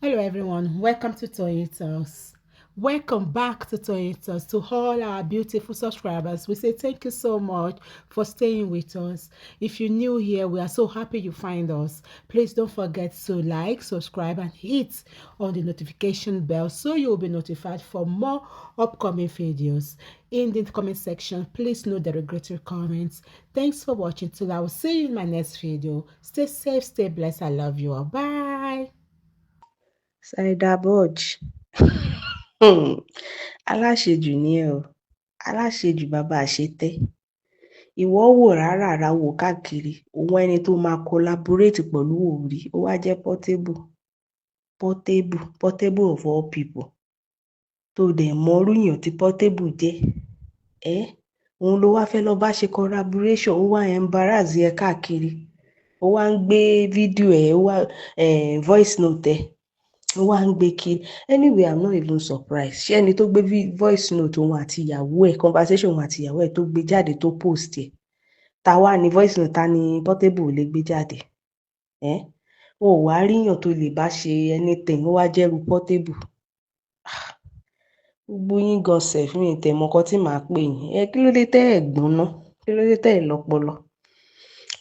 Hello everyone, welcome to Toyeen Talks. Welcome back to Toyeen Talks. To all our beautiful subscribers, we say thank you so much for staying with us. If you're new here, we are so happy you find us. Please don't forget to like, subscribe, and hit on the notification bell so you'll be notified for more upcoming videos. In the comment section, please note the regretful comments. Thanks for watching till I will see you in my next video. Stay safe, stay blessed. I love you all. Bye. Saida Budge. Aláṣejù ni ẹ́ o, aláṣejù bàbá àṣetẹ́. Ìwọ wò rárá wò káàkiri, òun ẹni tó máa collaborate pẹ̀lú òrí, ó wá jẹ́ Portable of all people. Tó dẹ̀ mọrú èèyàn tí Portable jẹ́, òun ló wá fẹ́ lọ bá ṣe collaboration, ó wá embarrass ẹ káàkiri, ó wá ń gbé fídíò ẹ̀, ó wá voice note ẹ̀, ó wá ń gbé kiri. Anyway, I'm not even surprised. Ṣé ẹni tó gbé voice note òun àti ìyàwó ẹ̀, conversation òun àti ìyàwó ẹ̀ tó gbé jáde tó post ẹ̀, ta wá ní voice note, ta ni Portable ò lè gbé jáde? O ò wá ríyàn tó lè bá ṣe anything, ó wá jẹ́rú Portable. Gbogbo yín gan sef mi ì tẹ̀ mọ nǹkan tí màá pè yín. Kí ló dé tẹ́ ẹ̀ gbọ́n ná? Kí ló dé tẹ́ ẹ̀ lọ́pọlọ?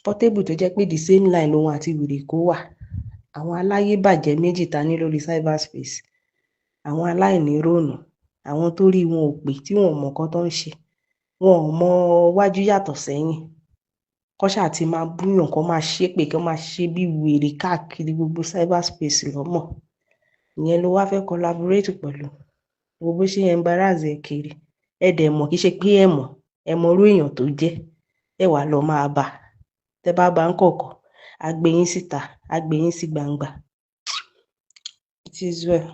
Portable tó jẹ́ pé the same line lòun àti wèrè kó wà. Àwọn aláyébàjẹ́ méjì ta ní lórí cyberspace, àwọn aláìníròònú, àwọn tó rí wọn ò pé tí wọn ò mọ nǹkan tó ń ṣe, wọn ò mọ wájú yàtọ̀ sẹ́yìn, kọ́ ṣáà ti máa búyàn, kọ́ máa ṣépè, kọ́ máa ṣe bí wèrè káàkiri gbogbo cyberspace lọ́mọ̀. Ìyẹn ló wá fẹ́ collaborate pẹ̀lú, wo bó ṣe embarrass ẹ kiri. Ẹ dẹ̀ mọ̀, kì í ṣe pé ẹ mọrú èèyàn tó jẹ́, ẹ wá lọ máa bá. Tẹ́ bá bá ń kọ̀kọ̀, á gbé yín síta, á gbé yín sí gbangba. It is well.